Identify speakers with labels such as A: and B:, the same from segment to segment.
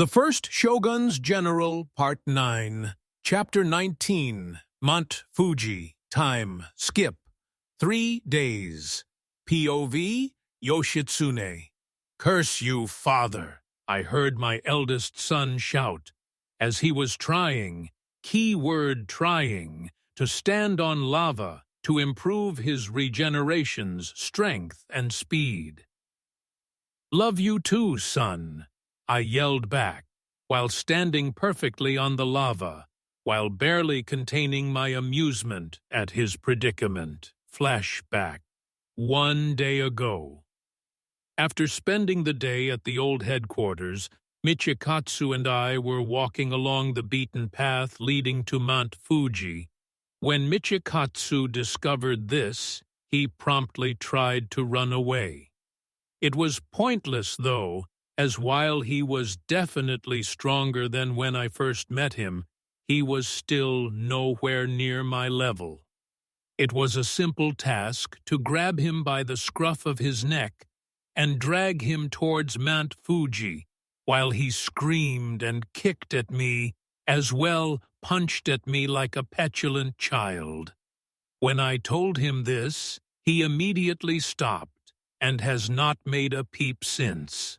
A: The First Shogun's General, Part 9, Chapter 19, Mount Fuji, Time, Skip, 3 days, POV, Yoshitsune. Curse you, father, I heard my eldest son shout, as he was trying, keyword trying, to stand on lava to improve his regeneration's strength and speed. Love you too, son, I yelled back, while standing perfectly on the lava, while barely containing my amusement at his predicament. Flashback. 1 day ago. After spending the day at the old headquarters, Michikatsu and I were walking along the beaten path leading to Mount Fuji. When Michikatsu discovered this, he promptly tried to run away. It was pointless, though, as while he was definitely stronger than when I first met him, he was still nowhere near my level. It was a simple task to grab him by the scruff of his neck and drag him towards Mount Fuji, while he screamed and kicked at me, as well punched at me like a petulant child. When I told him this, he immediately stopped and has not made a peep since.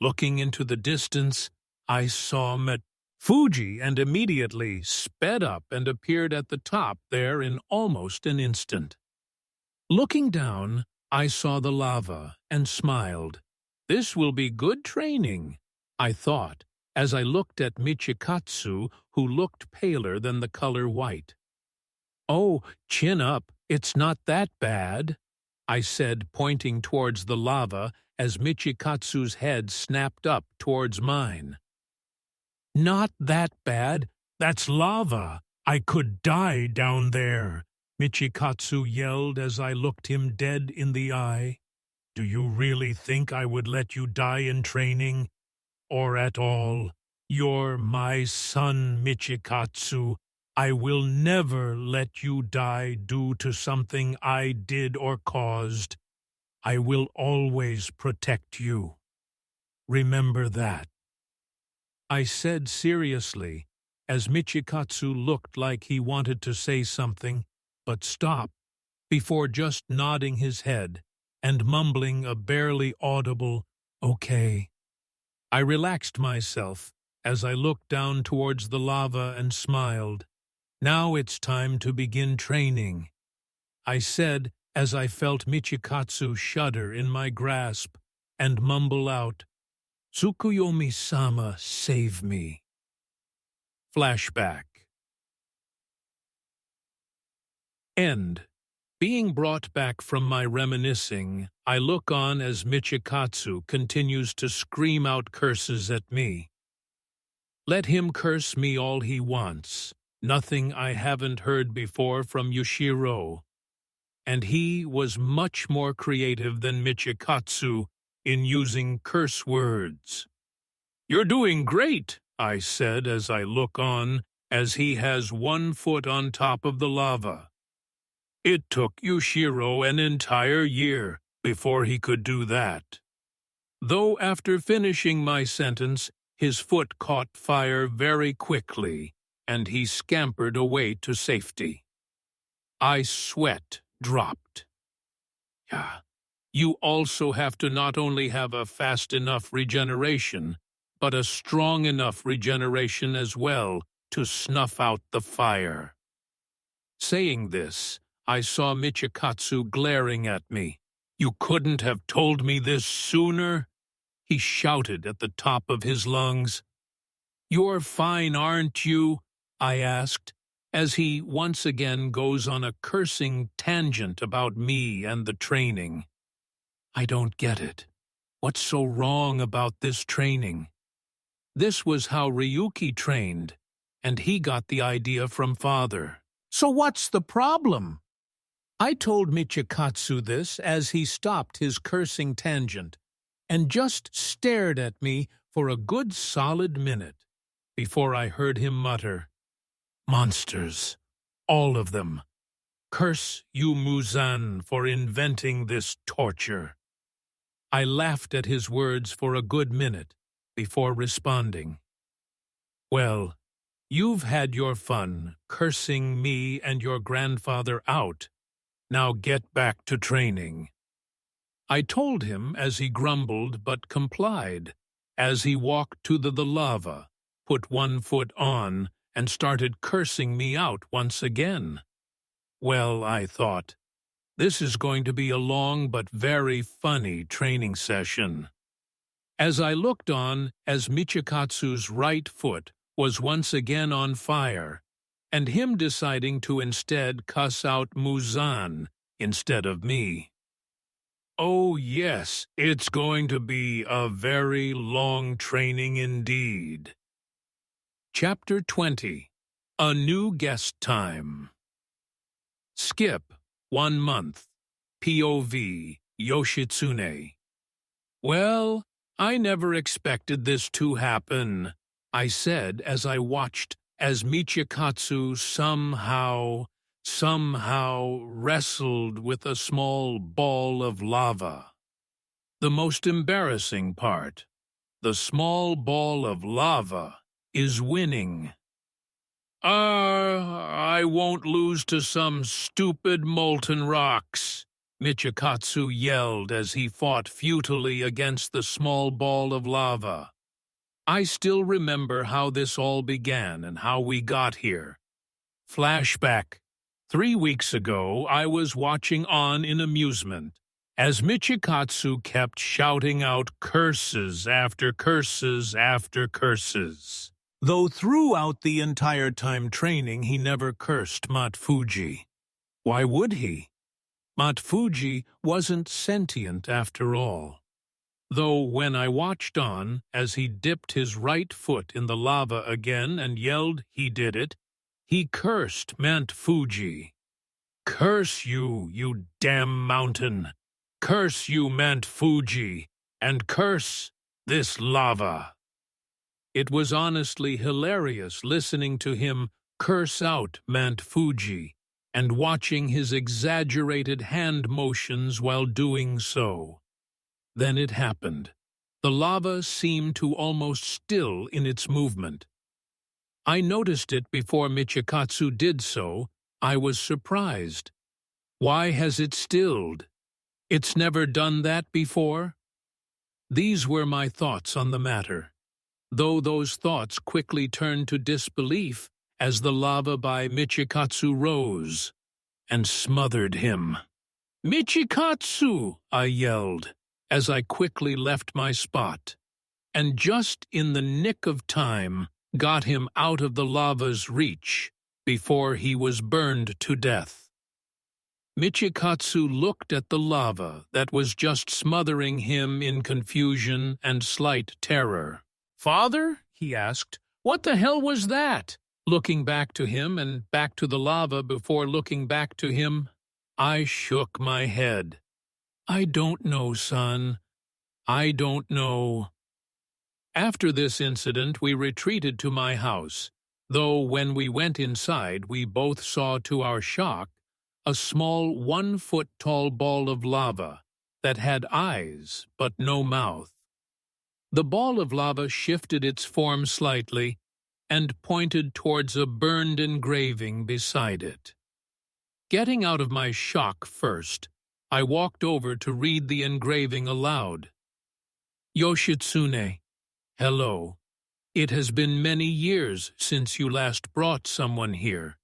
A: Looking into the distance, I saw Mount Fuji and immediately sped up and appeared at the top there in almost an instant. Looking down, I saw the lava and smiled. This will be good training, I thought, as I looked at Michikatsu, who looked paler than the color white. Oh, chin up, it's not that bad, I said, pointing towards the lava as Michikatsu's head snapped up towards mine. Not that bad, that's lava. I could die down there, Michikatsu yelled as I looked him dead in the eye. Do you really think I would let you die in training? Or at all? You're my son, Michikatsu. I will never let you die due to something I did or caused. I will always protect you. Remember that. I said seriously, as Michikatsu looked like he wanted to say something, but stopped, before just nodding his head and mumbling a barely audible, "Okay." I relaxed myself as I looked down towards the lava and smiled. Now it's time to begin training, I said as I felt Michikatsu shudder in my grasp and mumble out, "Tsukuyomi-sama, save me." Flashback. End. Being brought back from my reminiscing, I look on as Michikatsu continues to scream out curses at me. Let him curse me all he wants. Nothing I haven't heard before from Yushiro. And he was much more creative than Michikatsu in using curse words. You're doing great, I said as I look on as he has 1 foot on top of the lava. It took Yushiro an entire year before he could do that. Though after finishing my sentence, his foot caught fire very quickly, and he scampered away to safety. I sweat dropped. Yeah. You also have to not only have a fast enough regeneration, but a strong enough regeneration as well to snuff out the fire. Saying this, I saw Michikatsu glaring at me. You couldn't have told me this sooner? He shouted at the top of his lungs. You're fine, aren't you? I asked, as he once again goes on a cursing tangent about me and the training. I don't get it. What's so wrong about this training? This was how Ryuki trained, and he got the idea from father. So what's the problem? I told Michikatsu this as he stopped his cursing tangent and just stared at me for a good solid minute before I heard him mutter, Monsters, all of them. Curse you, Muzan, for inventing this torture. I laughed at his words for a good minute, before responding. Well, you've had your fun, cursing me and your grandfather out. Now get back to training. I told him as he grumbled but complied, as he walked to the lava, put one foot on, and started cursing me out once again. Well, I thought, this is going to be a long but very funny training session. As I looked on, as Michikatsu's right foot was once again on fire, and him deciding to instead cuss out Muzan instead of me. Oh yes, it's going to be a very long training indeed. Chapter 20. A New Guest Time. Skip, 1 month. POV, Yoshitsune. Well, I never expected this to happen, I said as I watched as Michikatsu somehow wrestled with a small ball of lava. The most embarrassing part, the small ball of lava is winning. I won't lose to some stupid molten rocks, Michikatsu yelled as he fought futilely against the small ball of lava. I still remember how this all began and how we got here. Flashback. 3 weeks ago, I was watching on in amusement as Michikatsu kept shouting out curses after curses after curses. Though throughout the entire time training he never cursed Mafuji. Why would he? Mafuji wasn't sentient after all. Though when I watched on, as he dipped his right foot in the lava again and yelled he did it, he cursed Mafuji. Curse you, you damn mountain! Curse you, Mafuji, and curse this lava! It was honestly hilarious listening to him curse out Mafuji and watching his exaggerated hand motions while doing so. Then it happened. The lava seemed to almost still in its movement. I noticed it before Michikatsu did so. I was surprised. Why has it stilled? It's never done that before? These were my thoughts on the matter, though those thoughts quickly turned to disbelief as the lava by Michikatsu rose and smothered him. "Michikatsu!" I yelled as I quickly left my spot, and just in the nick of time got him out of the lava's reach before he was burned to death. Michikatsu looked at the lava that was just smothering him in confusion and slight terror. "Father?" he asked. "What the hell was that?" Looking back to him and back to the lava before looking back to him, I shook my head. "I don't know, son. I don't know." After this incident, we retreated to my house, though when we went inside, we both saw to our shock a small 1-foot-tall ball of lava that had eyes but no mouth. The ball of lava shifted its form slightly and pointed towards a burned engraving beside it. Getting out of my shock first, I walked over to read the engraving aloud. "Yoshitsune, hello. It has been many years since you last brought someone here,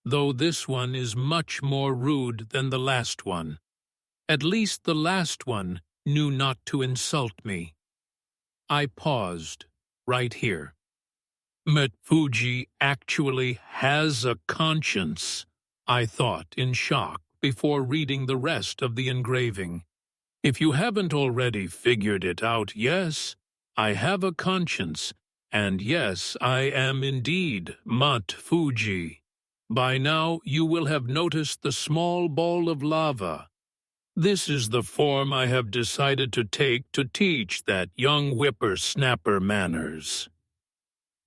A: though this one is much more rude than the last one. At least the last one knew not to insult me." I paused, right here. Mafuji actually has a conscience, I thought in shock before reading the rest of the engraving. If you haven't already figured it out, yes, I have a conscience, and yes, I am indeed Mafuji. By now you will have noticed the small ball of lava. This is the form I have decided to take to teach that young whippersnapper manners.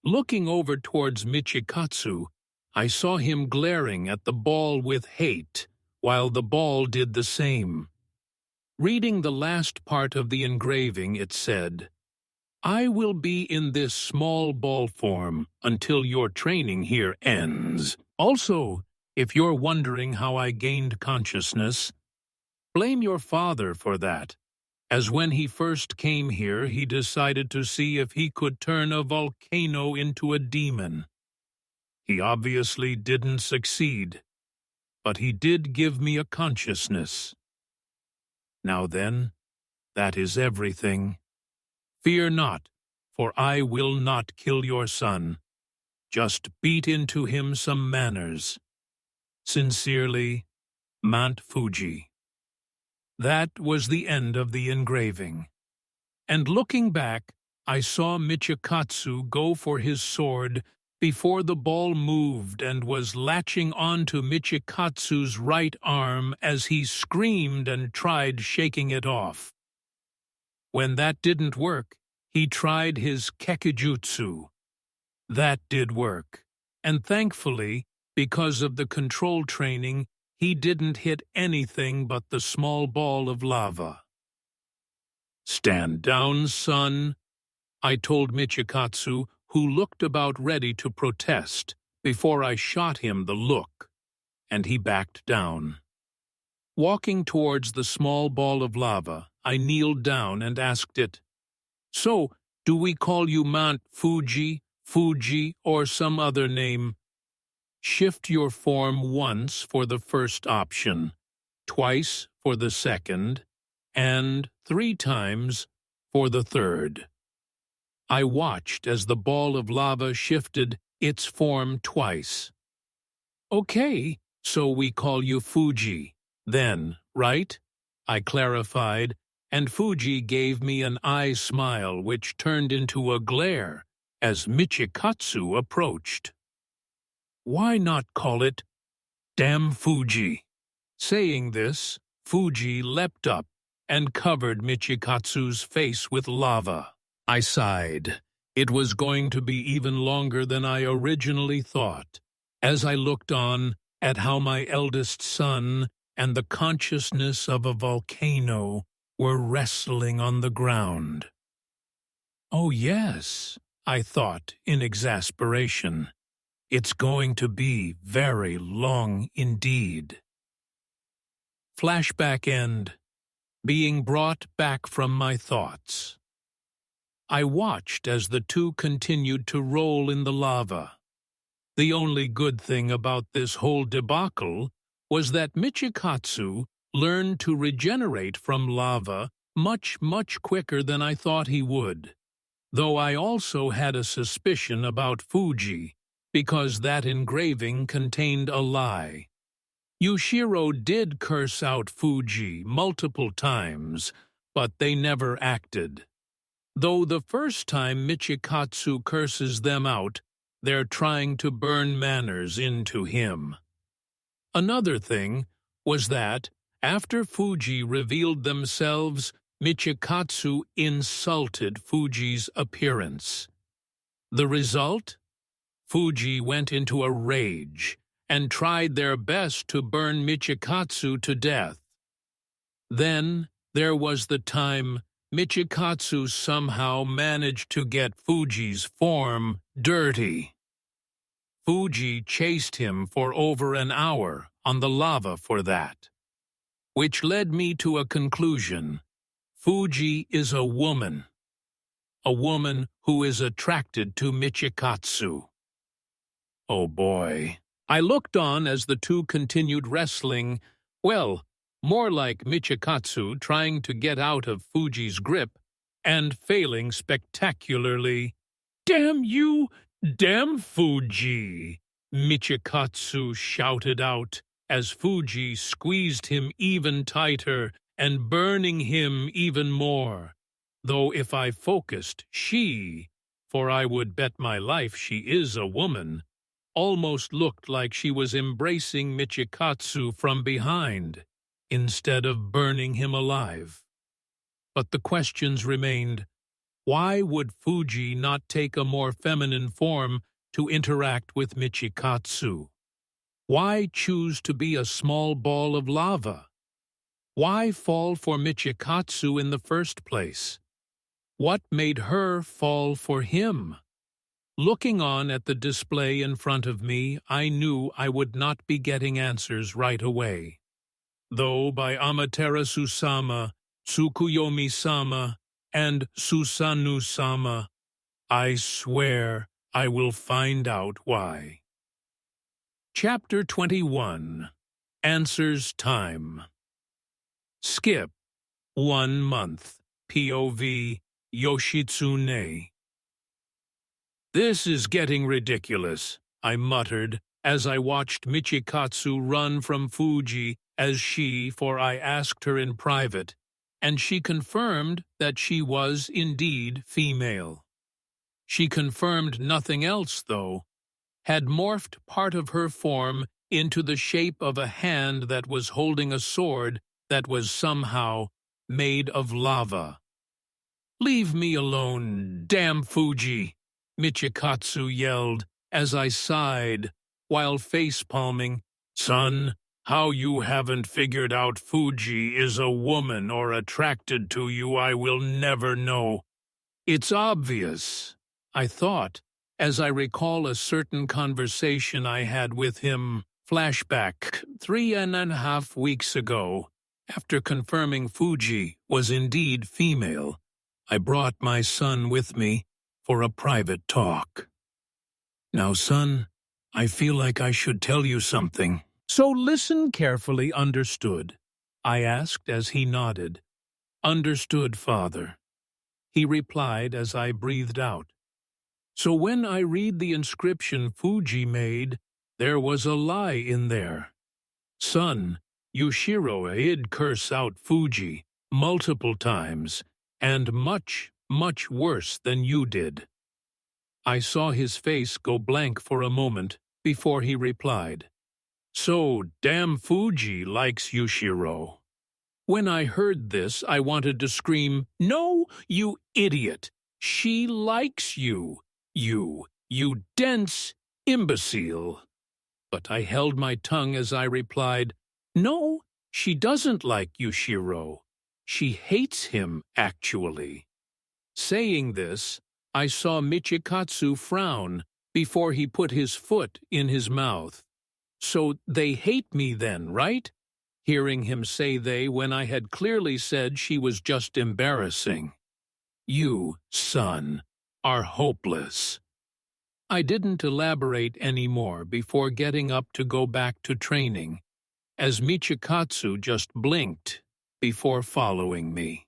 A: Looking over towards Michikatsu, I saw him glaring at the ball with hate, while the ball did the same. Reading the last part of the engraving, it said, I will be in this small ball form until your training here ends. Also, if you're wondering how I gained consciousness, blame your father for that, as when he first came here he decided to see if he could turn a volcano into a demon. He obviously didn't succeed, but he did give me a consciousness. Now then, that is everything. Fear not, for I will not kill your son. Just beat into him some manners. Sincerely, Mount Fuji. That was the end of the engraving. And looking back, I saw Michikatsu go for his sword before the ball moved and was latching onto Michikatsu's right arm as he screamed and tried shaking it off. When that didn't work, he tried his kekijutsu. That did work, and thankfully, because of the control training, he didn't hit anything but the small ball of lava. "Stand down, son," I told Michikatsu, who looked about ready to protest, before I shot him the look, and he backed down. Walking towards the small ball of lava, I kneeled down and asked it, "So, do we call you Mount Fuji, Fuji, or some other name? Shift your form once for the first option, twice for the second, and 3 times for the third." I watched as the ball of lava shifted its form twice. "Okay, so we call you Fuji, then, right?" I clarified, and Fuji gave me an eye smile which turned into a glare as Michikatsu approached. "Why not call it Damn Fuji?" Saying this, Fuji leapt up and covered Michikatsu's face with lava. I sighed. It was going to be even longer than I originally thought, as I looked on at how my eldest son and the consciousness of a volcano were wrestling on the ground. "Oh yes," I thought in exasperation. "It's going to be very long indeed." Flashback end. Being brought back from my thoughts. I watched as the two continued to roll in the lava. The only good thing about this whole debacle was that Michikatsu learned to regenerate from lava much quicker than I thought he would, though I also had a suspicion about Fuji, because that engraving contained a lie. Yushiro did curse out Fuji multiple times, but they never acted. Though the first time Michikatsu curses them out, they're trying to burn manners into him. Another thing was that, after Fuji revealed themselves, Michikatsu insulted Fuji's appearance. The result? Fuji went into a rage and tried their best to burn Michikatsu to death. Then there was the time Michikatsu somehow managed to get Fuji's form dirty. Fuji chased him for over an hour on the lava for that, which led me to a conclusion. Fuji is a woman who is attracted to Michikatsu. Oh boy. I looked on as the two continued wrestling, well, more like Michikatsu trying to get out of Fuji's grip and failing spectacularly. "Damn you! Damn Fuji!" Michikatsu shouted out as Fuji squeezed him even tighter and burning him even more. Though if I focused, she, for I would bet my life she is a woman, almost looked like she was embracing Michikatsu from behind, instead of burning him alive. But the questions remained. Why would Fuji not take a more feminine form to interact with Michikatsu? Why choose to be a small ball of lava? Why fall for Michikatsu in the first place? What made her fall for him? Looking on at the display in front of me, I knew I would not be getting answers right away. Though by Amaterasu-sama, Tsukuyomi-sama, and Susanoo-sama, I swear I will find out why. Chapter 21. Answers Time. Skip. 1 month. POV. Yoshitsune. This is getting ridiculous, I muttered as I watched Michikatsu run from Fuji for I asked her in private, and she confirmed that she was indeed female. She confirmed nothing else, though, had morphed part of her form into the shape of a hand that was holding a sword that was somehow made of lava. "Leave me alone, damn Fuji!" Michikatsu yelled as I sighed while face-palming. "Son, how you haven't figured out Fuji is a woman or attracted to you I will never know. It's obvious," I thought, as I recall a certain conversation I had with him. Flashback 3.5 weeks ago. After confirming Fuji was indeed female, I brought my son with me for a private talk. "Now, son, I feel like I should tell you something." "So listen carefully, understood?" I asked as he nodded. "Understood, father," he replied as I breathed out. "So when I read the inscription Fuji made, there was a lie in there. Son, Yushiro did curse out Fuji multiple times, and much, much worse than you did." I saw his face go blank for a moment before he replied, "So, damn Fuji likes Yushiro." When I heard this, I wanted to scream, "No, you idiot! She likes you, you dense imbecile." But I held my tongue as I replied, "No, she doesn't like Yushiro. She hates him, actually." Saying this, I saw Michikatsu frown before he put his foot in his mouth. "So they hate me then, right?" Hearing him say they when I had clearly said she was just embarrassing. "You, son, are hopeless." I didn't elaborate any more before getting up to go back to training, as Michikatsu just blinked before following me.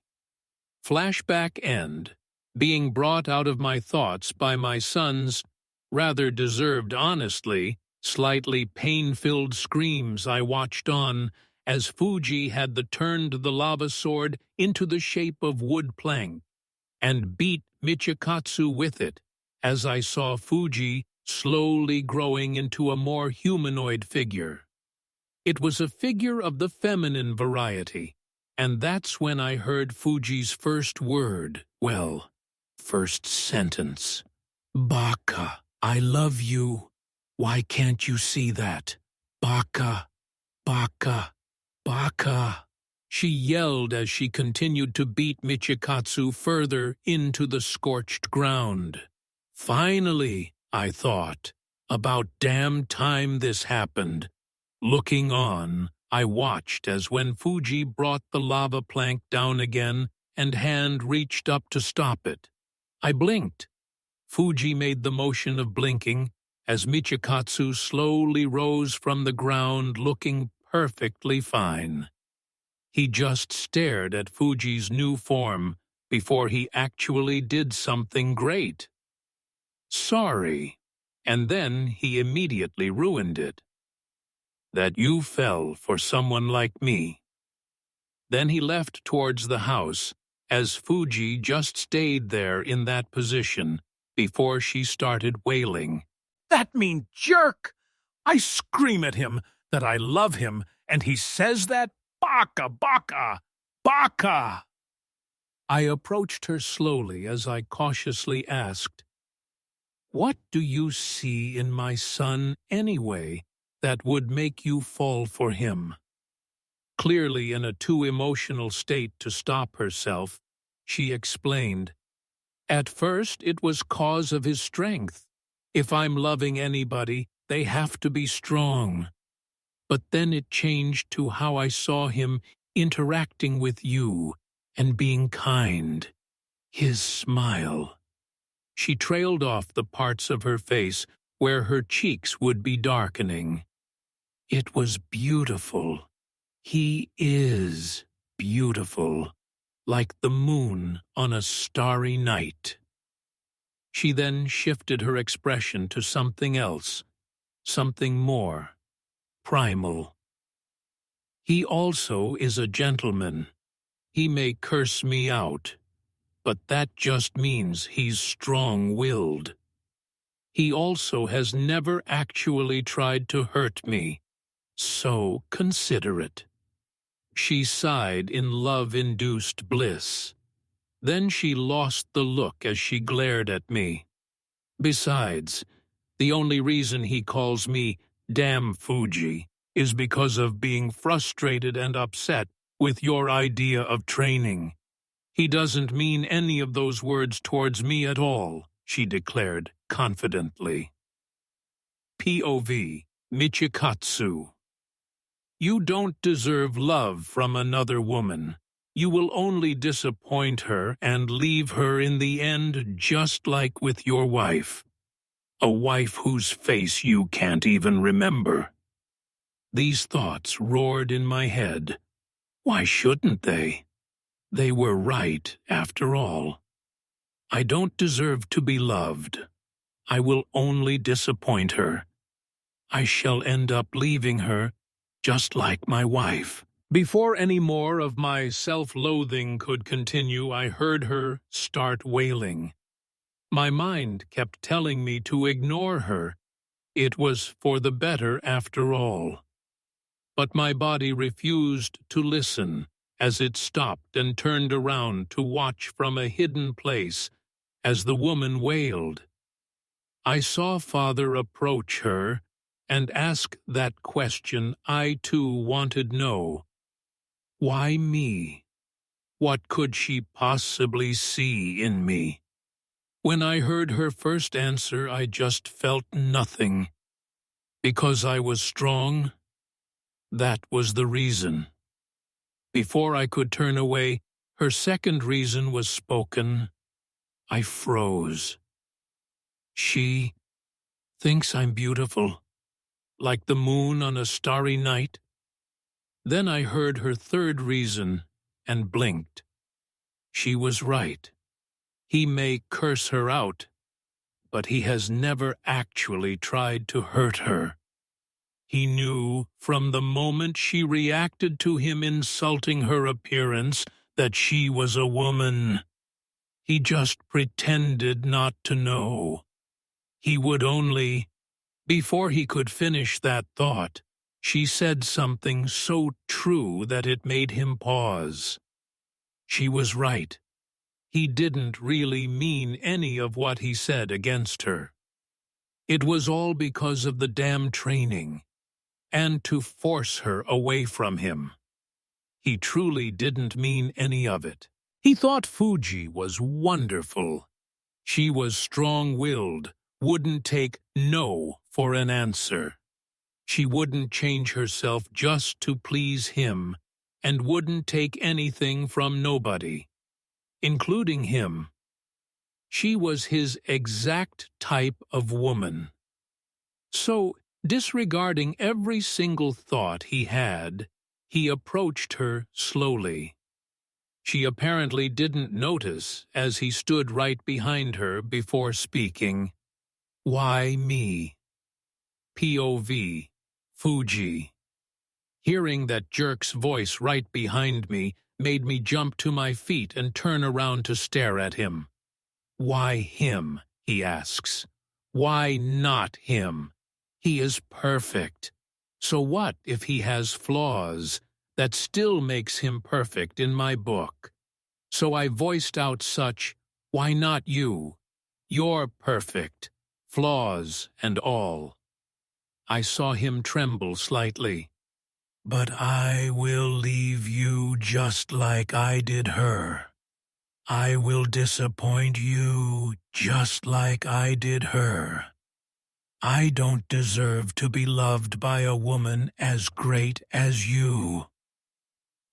A: Flashback end. Being brought out of my thoughts by my son's, rather deserved honestly, slightly pain-filled screams. I watched on as Fuji had turned the lava sword into the shape of wood plank, and beat Michikatsu with it, as I saw Fuji slowly growing into a more humanoid figure. It was a figure of the feminine variety, and that's when I heard Fuji's first word, first sentence. "Baka, I love you. Why can't you see that? Baka, baka, baka." She yelled as she continued to beat Michikatsu further into the scorched ground. Finally, I thought, about damn time this happened. Looking on, I watched as when Fuji brought the lava plank down again and hand reached up to stop it. I blinked. Fuji made the motion of blinking as Michikatsu slowly rose from the ground looking perfectly fine. He just stared at Fuji's new form before he actually did something great. "Sorry," and then he immediately ruined it. "That you fell for someone like me." Then he left towards the house, as Fuji just stayed there in that position before she started wailing. "That mean jerk! I scream at him that I love him, and he says that? Baka, baka, baka!" I approached her slowly as I cautiously asked, "What do you see in my son anyway that would make you fall for him?" Clearly in a too emotional state to stop herself, she explained, At first, it was cause of his strength. If I'm loving anybody, they have to be strong. But then it changed to how I saw him interacting with you and being kind. His smile. She trailed off the parts of her face where her cheeks would be darkening. It was beautiful. He is beautiful, like the moon on a starry night. She then shifted her expression to something else, something more primal. He also is a gentleman. He may curse me out, but that just means he's strong-willed. He also has never actually tried to hurt me, so considerate. She sighed in love-induced bliss. Then she lost the look as she glared at me. Besides, the only reason he calls me Damn Fuji is because of being frustrated and upset with your idea of training. He doesn't mean any of those words towards me at all, she declared confidently. POV, Michikatsu. You don't deserve love from another woman. You will only disappoint her and leave her in the end just like with your wife. A wife whose face you can't even remember. These thoughts roared in my head. Why shouldn't they? They were right, after all. I don't deserve to be loved. I will only disappoint her. I shall end up leaving her, just like my wife. Before any more of my self-loathing could continue, I heard her start wailing. My mind kept telling me to ignore her. It was for the better after all. But my body refused to listen as it stopped and turned around to watch from a hidden place as the woman wailed. I saw Father approach her and ask that question I too wanted to know. Why me? What could she possibly see in me? When I heard her first answer, I just felt nothing. Because I was strong? That was the reason. Before I could turn away, her second reason was spoken. I froze. She thinks I'm beautiful, like the moon on a starry night. Then I heard her third reason and blinked. She was right. He may curse her out, but he has never actually tried to hurt her. He knew from the moment she reacted to him insulting her appearance that she was a woman. He just pretended not to know. He would only... Before he could finish that thought, she said something so true that it made him pause. She was right. He didn't really mean any of what he said against her. It was all because of the damn training, and to force her away from him. He truly didn't mean any of it. He thought Fuji was wonderful. She was strong-willed, wouldn't take no for an answer. She wouldn't change herself just to please him, and wouldn't take anything from nobody, including him. She was his exact type of woman. So, disregarding every single thought he had, he approached her slowly. She apparently didn't notice as he stood right behind her before speaking. Why me? POV, Fuji. Hearing that jerk's voice right behind me made me jump to my feet and turn around to stare at him. Why him? He asks. Why not him? He is perfect. So what if he has flaws? That still makes him perfect in my book. So I voiced out such, why not you? You're perfect, flaws and all. I saw him tremble slightly. But I will leave you just like I did her. I will disappoint you just like I did her. I don't deserve to be loved by a woman as great as you."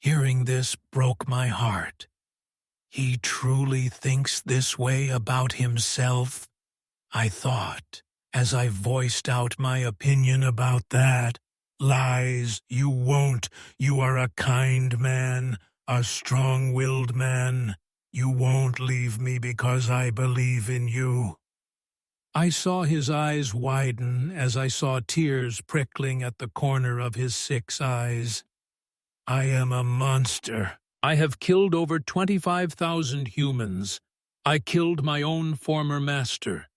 A: Hearing this broke my heart. He truly thinks this way about himself, I thought, as I voiced out my opinion about that. "Lies, you won't. You are a kind man, a strong-willed man. You won't leave me because I believe in you." I saw his eyes widen as I saw tears prickling at the corner of his 6 eyes. "I am a monster. I have killed over 25,000 humans. I killed my own former master.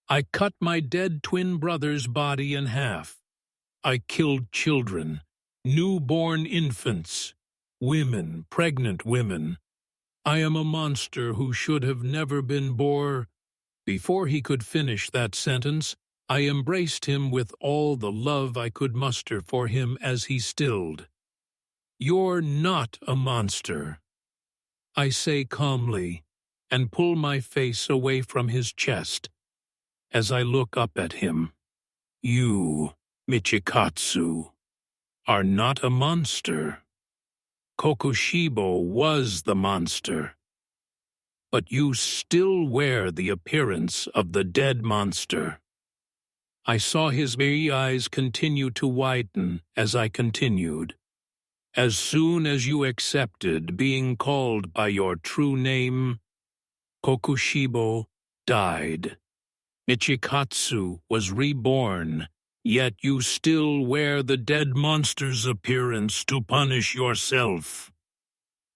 A: I cut my dead twin brother's body in half. I killed children, newborn infants, women, pregnant women. I am a monster who should have never been born." Before he could finish that sentence, I embraced him with all the love I could muster for him as he stilled. "You're not a monster," I say calmly, and pull my face away from his chest. As I look up at him, "You, Michikatsu, are not a monster. Kokushibo was the monster. But you still wear the appearance of the dead monster." I saw his very eyes continue to widen as I continued. "As soon as you accepted being called by your true name, Kokushibo died. Michikatsu was reborn, yet you still wear the dead monster's appearance to punish yourself."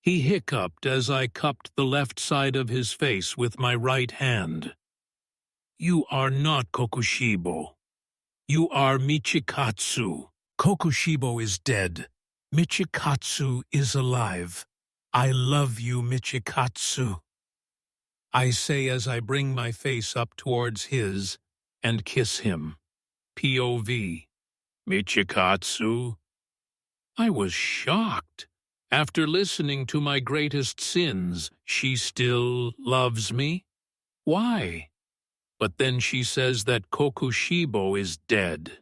A: He hiccuped as I cupped the left side of his face with my right hand. "You are not Kokushibo. You are Michikatsu. Kokushibo is dead. Michikatsu is alive. I love you, Michikatsu," I say as I bring my face up towards his and kiss him. POV. "Michikatsu?" I was shocked. After listening to my greatest sins, she still loves me? Why? But then she says that Kokushibo is dead.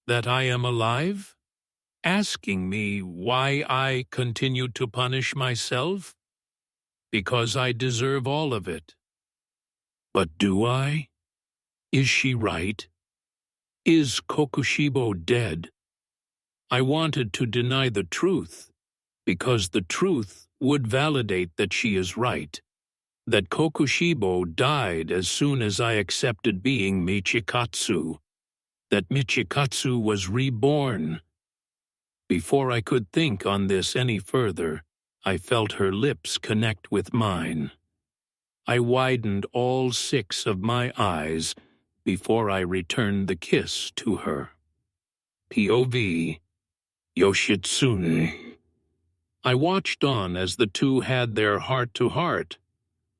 A: That I am alive? Asking me why I continue to punish myself? Because I deserve all of it. But do I? Is she right? Is Kokushibo dead? I wanted to deny the truth, because the truth would validate that she is right, that Kokushibo died as soon as I accepted being Michikatsu, that Michikatsu was reborn. Before I could think on this any further, I felt her lips connect with mine. I widened all 6 of my eyes before I returned the kiss to her. POV. Yoshitsune. I watched on as the two had their heart-to-heart.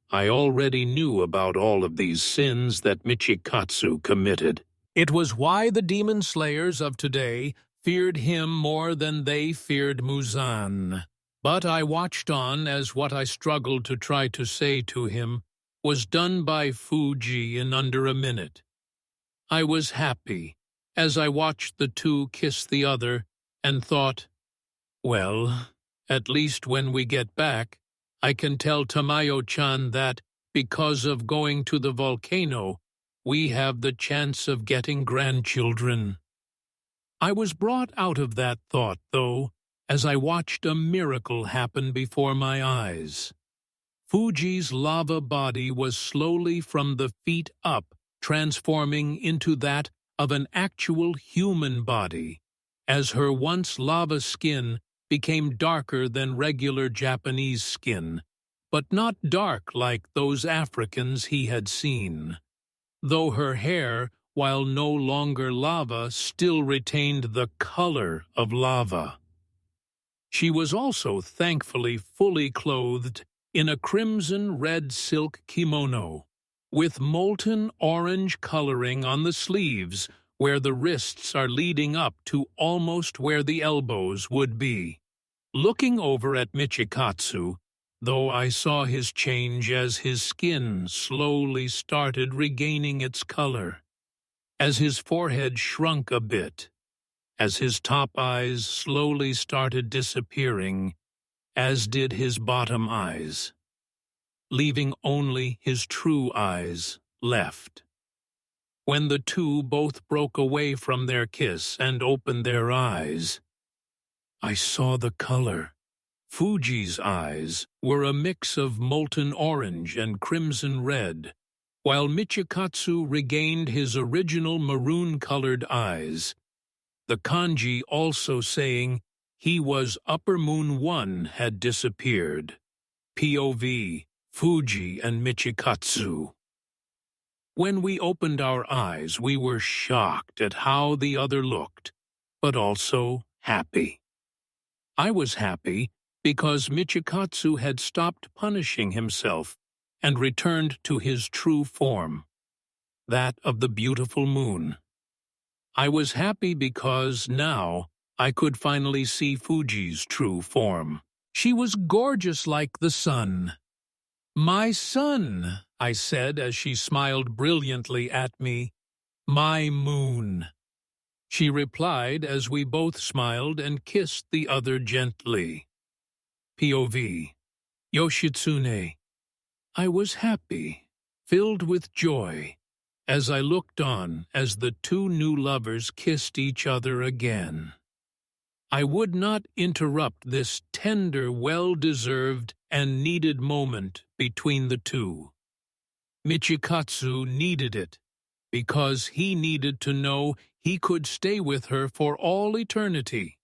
A: I already knew about all of these sins that Michikatsu committed. It was why the demon slayers of today feared him more than they feared Muzan. But I watched on as what I struggled to try to say to him was done by Fuji in under a minute. I was happy as I watched the two kiss the other and thought, well, at least when we get back, I can tell Tamayo-chan that, because of going to the volcano, we have the chance of getting grandchildren. I was brought out of that thought, though, as I watched a miracle happen before my eyes. Fuji's lava body was slowly from the feet up, transforming into that of an actual human body, as her once lava skin became darker than regular Japanese skin, but not dark like those Africans he had seen. Though her hair, while no longer lava, still retained the color of lava. She was also thankfully fully clothed in a crimson-red silk kimono, with molten orange coloring on the sleeves where the wrists are leading up to almost where the elbows would be. Looking over at Michikatsu, though I saw his change as his skin slowly started regaining its color, as his forehead shrunk a bit, as his top eyes slowly started disappearing, as did his bottom eyes, leaving only his true eyes left. When the two both broke away from their kiss and opened their eyes, I saw the color. Fuji's eyes were a mix of molten orange and crimson red, while Michikatsu regained his original maroon-colored eyes, the kanji also saying he was Upper Moon 1 had disappeared. POV, Fuji and Michikatsu. When we opened our eyes, we were shocked at how the other looked, but also happy. I was happy because Michikatsu had stopped punishing himself and returned to his true form, that of the beautiful moon. I was happy because now I could finally see Fuji's true form. She was gorgeous like the sun. "My son," I said as she smiled brilliantly at me. "My moon." She replied as we both smiled and kissed the other gently. POV, Yoshitsune. I was happy, filled with joy, as I looked on as the two new lovers kissed each other again. I would not interrupt this tender, well-deserved and needed moment between the two. Michikatsu needed it because he needed to know he could stay with her for all eternity.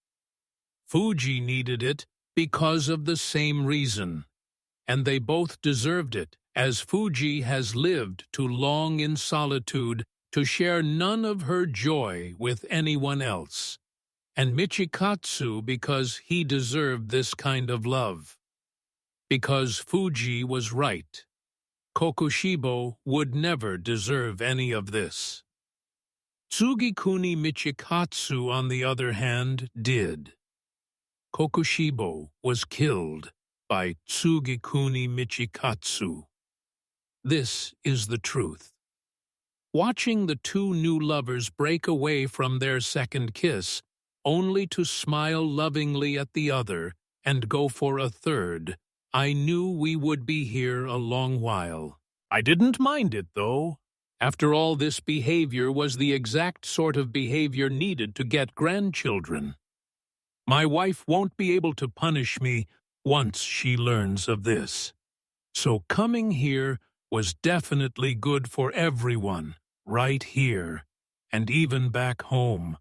A: Fuji needed it because of the same reason, and they both deserved it, as Fuji has lived too long in solitude to share none of her joy with anyone else, and Michikatsu because he deserved this kind of love. Because Fuji was right. Kokushibo would never deserve any of this. Tsugikuni Michikatsu, on the other hand, did. Kokushibo was killed by Tsugikuni Michikatsu. This is the truth. Watching the two new lovers break away from their second kiss, only to smile lovingly at the other and go for a third, I knew we would be here a long while. I didn't mind it, though. After all, this behavior was the exact sort of behavior needed to get grandchildren. My wife won't be able to punish me once she learns of this. So coming here was definitely good for everyone, right here, and even back home.